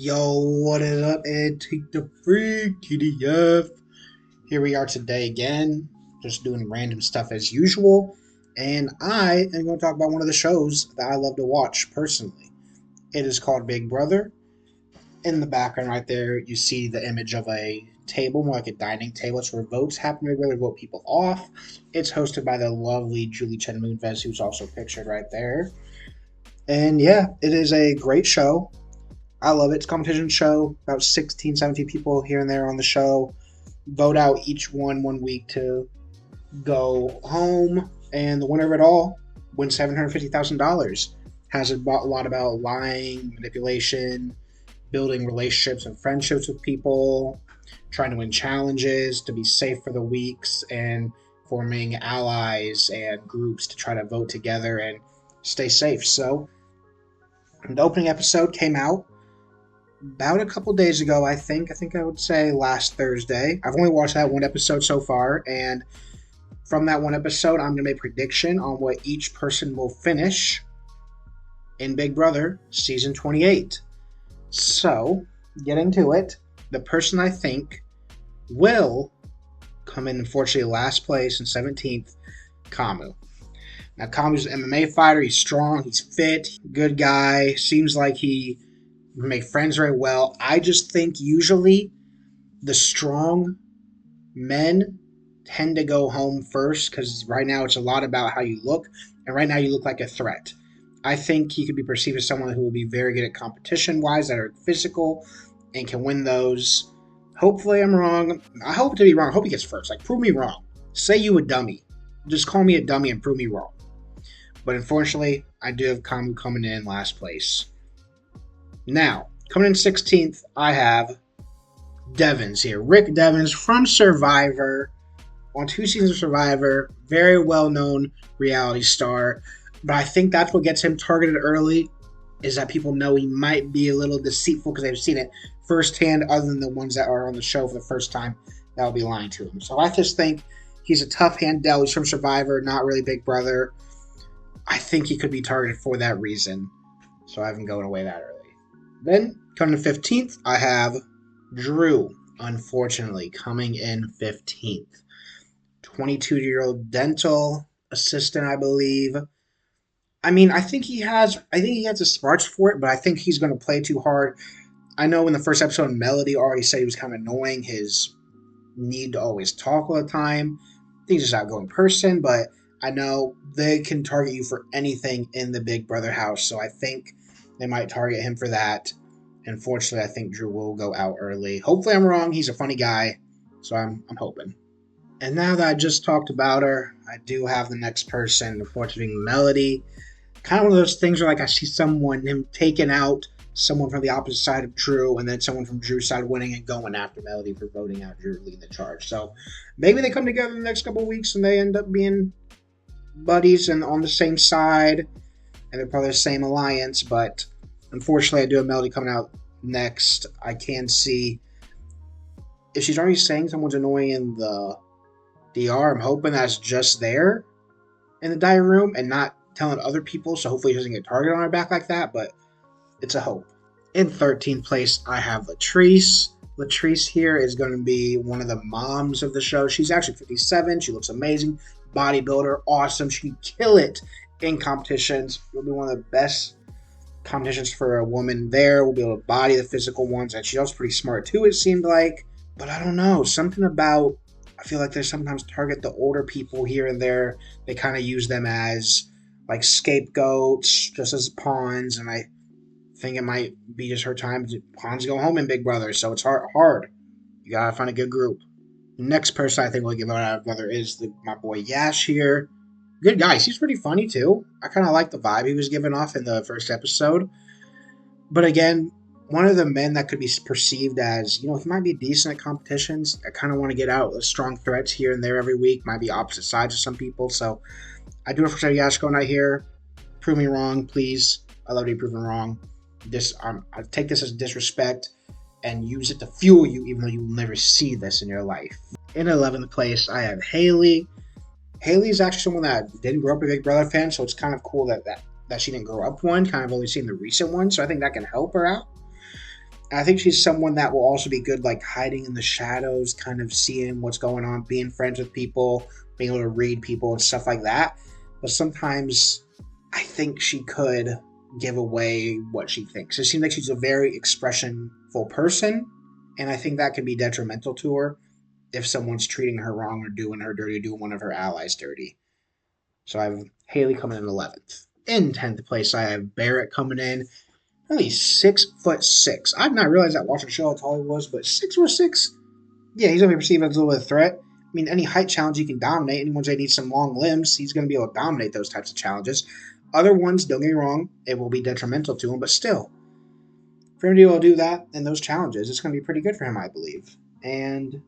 Yo, what is up, Ed? Take the freak, TDF. Here we are today again, just doing random stuff as usual. And I am going to talk about one of the shows that I love to watch personally. It is called Big Brother. In the background, right there, you see the image of a table, more like a dining table. It's where votes happen. Big Brother vote people off. It's hosted by the lovely Julie Chen Moonves, who's also pictured right there. And yeah, it is a great show. I love it. It's a competition show. About 16, 17 people here and there on the show. Vote out each one week to go home. And the winner of it all wins $750,000. Has a lot about lying, manipulation, building relationships and friendships with people, trying to win challenges, to be safe for the weeks, and forming allies and groups to try to vote together and stay safe. So, the opening episode came out about a couple days ago, I think. I would say last Thursday. I've only watched that one episode so far, and from that one episode, I'm going to make a prediction on what each person will finish in Big Brother Season 28. So, getting to it, the person I think will come in, unfortunately, last place in 17th, Kamu. Now, Kamu's an MMA fighter. He's strong. He's fit. Good guy. Seems like he make friends very well. I just think usually the strong men tend to go home first because right now it's a lot about how you look, and right now you look like a threat. I think he could be perceived as someone who will be very good at competition-wise, that are physical, and can win those. Hopefully I'm wrong. I hope to be wrong. I hope he gets first. Like, prove me wrong. Say you a dummy. Just call me a dummy and prove me wrong. But unfortunately, I do have Kamu coming in last place. Now, coming in 16th, I have Devins here. Rick Devins from Survivor, on 2 seasons of Survivor, very well-known reality star. But I think that's what gets him targeted early, is that people know he might be a little deceitful because they've seen it firsthand, other than the ones that are on the show for the first time that will be lying to him. So I just think he's a tough hand dealt. He's from Survivor, not really Big Brother. I think he could be targeted for that reason. So I haven't going away that early. Then, coming to 15th, I have Drew, unfortunately, coming in 15th. 22-year-old dental assistant, I believe. I mean, I think he has the smarts for it, but I think he's going to play too hard. I know in the first episode, Melody already said he was kind of annoying, his need to always talk all the time. I think he's just an outgoing person, but I know they can target you for anything in the Big Brother house, so I think they might target him for that. Unfortunately, I think Drew will go out early. Hopefully I'm wrong. He's a funny guy, so I'm hoping. And now that I just talked about her, I do have the next person, unfortunately, Melody. Kind of one of those things where, like, I see him taking out someone from the opposite side of Drew, and then someone from Drew's side winning and going after Melody for voting out Drew, leading the charge. So maybe they come together in the next couple of weeks and they end up being buddies and on the same side, and they're probably the same alliance, but unfortunately I do have Melody coming out next. I can see if she's already saying someone's annoying in the DR, I'm hoping that's just there in the diary room and not telling other people, so hopefully she doesn't get targeted on her back like that, but it's a hope. In 13th place, I have Latrice. Latrice here is going to be one of the moms of the show. She's actually 57. She looks amazing. Bodybuilder, awesome. She can kill it in competitions. It'll be one of the best competitions for a woman there. We'll be able to body the physical ones, and she's also pretty smart too, it seemed like. But I don't know. Something about, I feel like they sometimes target the older people here and there. They kind of use them as like scapegoats, just as pawns, and I think it might be just her time. Pawns go home in Big Brother, so it's hard. You gotta find a good group. Next person I think will give out of Brother is my boy Yash here. Good guy. He's pretty funny too. I kind of like the vibe he was giving off in the first episode. But again, one of the men that could be perceived as, he might be decent at competitions. I kind of want to get out with strong threats here and there every week. Might be opposite sides of some people. So I do appreciate Yash going out here. Prove me wrong, please. I love to be proven wrong. I take this as disrespect and use it to fuel you, even though you will never see this in your life. In 11th place, I have Haley. Haley's actually someone that didn't grow up a Big Brother fan, so it's kind of cool that she didn't grow up one. Kind of only seen the recent one, so I think that can help her out. I think she's someone that will also be good, like hiding in the shadows, kind of seeing what's going on, being friends with people, being able to read people and stuff like that. But sometimes I think she could give away what she thinks. It seems like she's a very expressionful person, and I think that can be detrimental to her if someone's treating her wrong or doing her dirty, doing one of her allies dirty. So I have Haley coming in 11th. In 10th place, I have Barrett coming in. Only 6'6". I did not realize that watching the show how tall he was, but 6'6". Yeah, he's gonna be perceived as a little bit of a threat. I mean, any height challenge he can dominate. Anyone that needs some long limbs, he's gonna be able to dominate those types of challenges. Other ones, don't get me wrong, it will be detrimental to him, but still, for him to be able to do that in those challenges, it's gonna be pretty good for him, I believe. And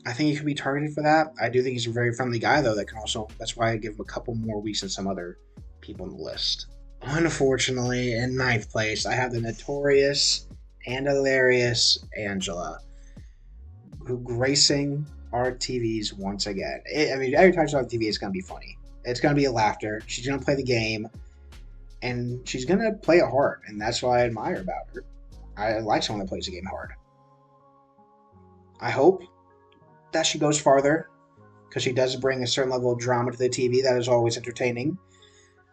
I think he could be targeted for that. I do think he's a very friendly guy, though. That can also. That's why I give him a couple more weeks than some other people on the list. Unfortunately, in ninth place, I have the notorious and hilarious Angela, who gracing our TVs once again. I mean, every time she's on TV, it's gonna be funny. It's gonna be a laughter. She's gonna play the game, and she's gonna play it hard, and that's what I admire about her. I like someone that plays the game hard. I hope that she goes farther because she does bring a certain level of drama to the TV that is always entertaining.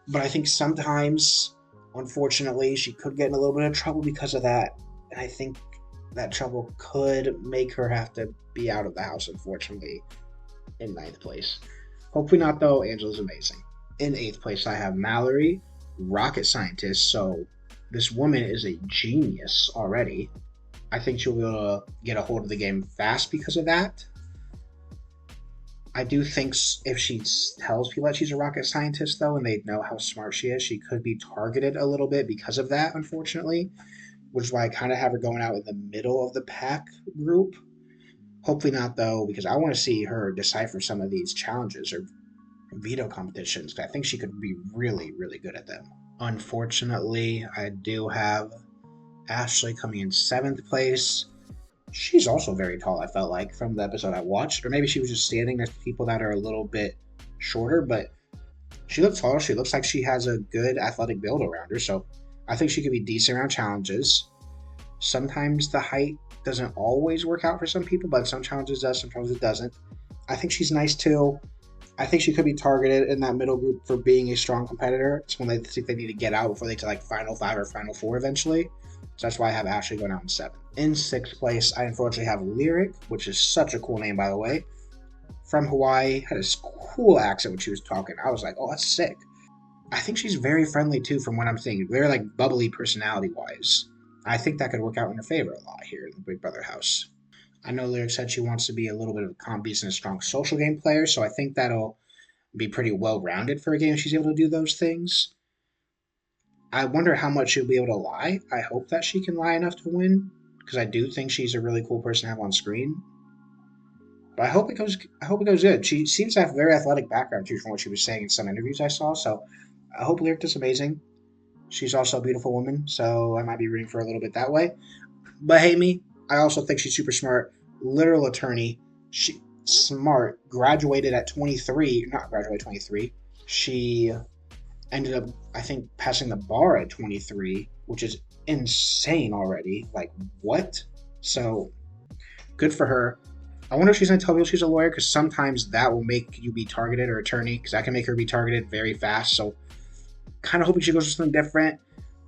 But I think sometimes, unfortunately, she could get in a little bit of trouble because of that. And I think that trouble could make her have to be out of the house, unfortunately, in ninth place. Hopefully not, though. Angela's amazing. In eighth place, I have Mallory, rocket scientist. So this woman is a genius already. I think she'll be able to get a hold of the game fast because of that. I do think if she tells people that she's a rocket scientist, though, and they know how smart she is, she could be targeted a little bit because of that, unfortunately, which is why I kind of have her going out in the middle of the pack group. Hopefully not, though, because I want to see her decipher some of these challenges or veto competitions, because I think she could be really, really good at them. Unfortunately, I do have Ashley coming in 7th place. She's also very tall, I felt like, from the episode I watched. Or maybe she was just standing next to people that are a little bit shorter, but she looks tall. She looks like she has a good athletic build around her, so I think she could be decent around challenges. Sometimes the height doesn't always work out for some people, but some challenges does, sometimes it doesn't. I think she's nice too. I think she could be targeted in that middle group for being a strong competitor. It's when they think they need to get out before they get to like Final 5 or Final 4 eventually. So that's why I have Ashley going out in 7th. In 6th place, I unfortunately have Lyric, which is such a cool name, by the way. From Hawaii, had a cool accent when she was talking. I was like, oh, that's sick. I think she's very friendly, too, from what I'm seeing. Very, like, bubbly personality-wise. I think that could work out in her favor a lot here in the Big Brother house. I know Lyric said she wants to be a little bit of a calm beast and a strong social game player, so I think that'll be pretty well-rounded for a game if she's able to do those things. I wonder how much she'll be able to lie. I hope that she can lie enough to win, because I do think she's a really cool person to have on screen. But I hope it goes good. She seems to have a very athletic background too, from what she was saying in some interviews I saw. So I hope Lyric does amazing. She's also a beautiful woman, so I might be rooting for her a little bit that way. But hey, me, I also think she's super smart. Literal attorney. She smart. Graduated at 23. Not graduated at 23. She ended up, I think, passing the bar at 23, which is insane already. Like, what? So, good for her. I wonder if she's going to tell people she's a lawyer, because sometimes that will make you be targeted, or attorney, because that can make her be targeted very fast. So, kind of hoping she goes for something different,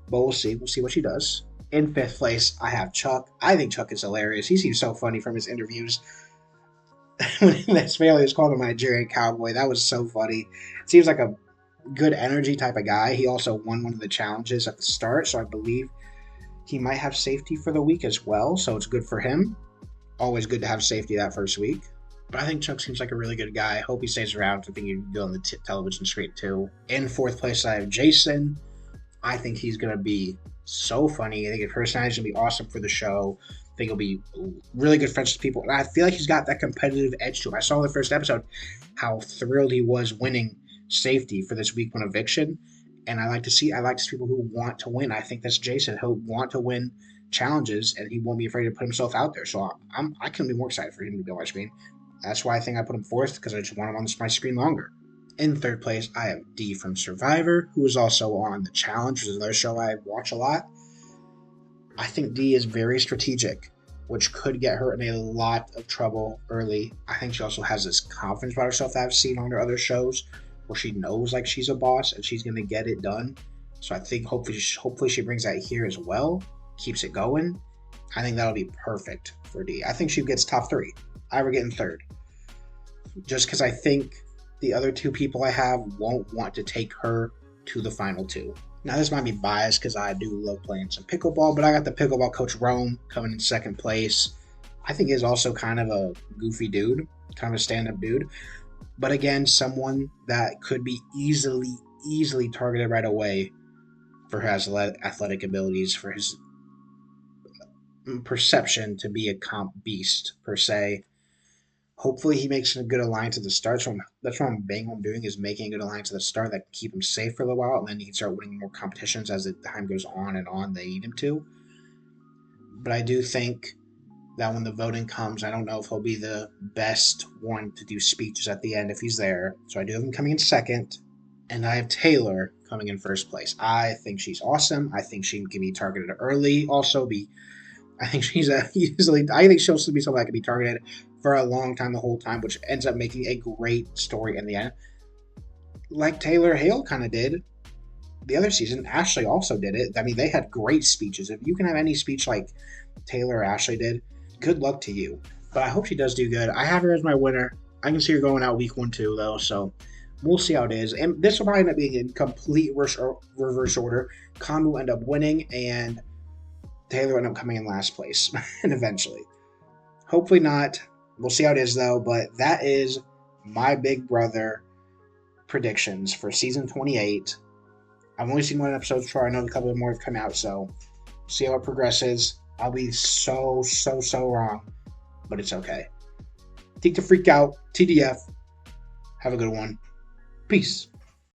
but we'll see. We'll see what she does. In 5th place, I have Chuck. I think Chuck is hilarious. He seems so funny from his interviews. When his family was called a Nigerian cowboy, that was so funny. Seems like a good energy type of guy. He also won one of the challenges at the start, so I believe he might have safety for the week as well, so it's good for him. Always good to have safety that first week. But I think Chuck seems like a really good guy. I hope he stays around. I think he can go on the television screen too. In 4th place, I have Jason. I think he's going to be so funny. I think his personality is going to be awesome for the show. I think he'll be really good friends with people. And I feel like he's got that competitive edge to him. I saw in the first episode how thrilled he was winning safety for this week 1 eviction. And I like to see people who want to win. I think that's Jason. He'll want to win challenges, and he won't be afraid to put himself out there. So I couldn't be more excited for him to be on my screen. That's why I think I put him 4th, because I just want him on my screen longer. In 3rd place, I have Dee from Survivor, who is also on The Challenge, which is another show I watch a lot. I think Dee is very strategic, which could get her in a lot of trouble early. I think she also has this confidence about herself that I've seen on her other shows, where she knows like she's a boss and she's gonna get it done. So I think hopefully she brings that here as well, keeps it going. I think that'll be perfect for Dee. I think she gets top 3. I would get in 3rd, just because I think the other 2 people I have won't want to take her to the final 2. Now, this might be biased because I do love playing some pickleball, but I got the pickleball coach Rome coming in 2nd place. I think he's also kind of a goofy dude, kind of a stand-up dude. But again, someone that could be easily targeted right away for his athletic abilities, for his perception to be a comp beast, per se. Hopefully he makes a good alliance at the start. So that's what I'm banging on doing, is making a good alliance at the start that can keep him safe for a little while, and then he can start winning more competitions as the time goes on and on. They need him to. But I do think that when the voting comes, I don't know if he'll be the best one to do speeches at the end if he's there. So I do have him coming in 2nd, and I have Taylor coming in 1st place. I think she's awesome. I think she can be targeted early. Also, I think she's I think she'll still be someone that can be targeted for a long time, the whole time, which ends up making a great story in the end. Like Taylor Hale kind of did the other season. Ashley also did it. I mean, they had great speeches. If you can have any speech like Taylor or Ashley did, good luck to you. But I hope she does do good. I have her as my winner. I can see her going out week 1, 2, though, so we'll see how it is. And this will probably end up being in complete reverse order. Khan will end up winning, and Taylor ended up coming in last place, and eventually. Hopefully not. We'll see how it is, though. But that is my Big Brother predictions for season 28. I've only seen 1 episode before. I know a couple more have come out, so see how it progresses. I'll be so wrong, but it's okay. Take the freak out. TDF. Have a good one. Peace.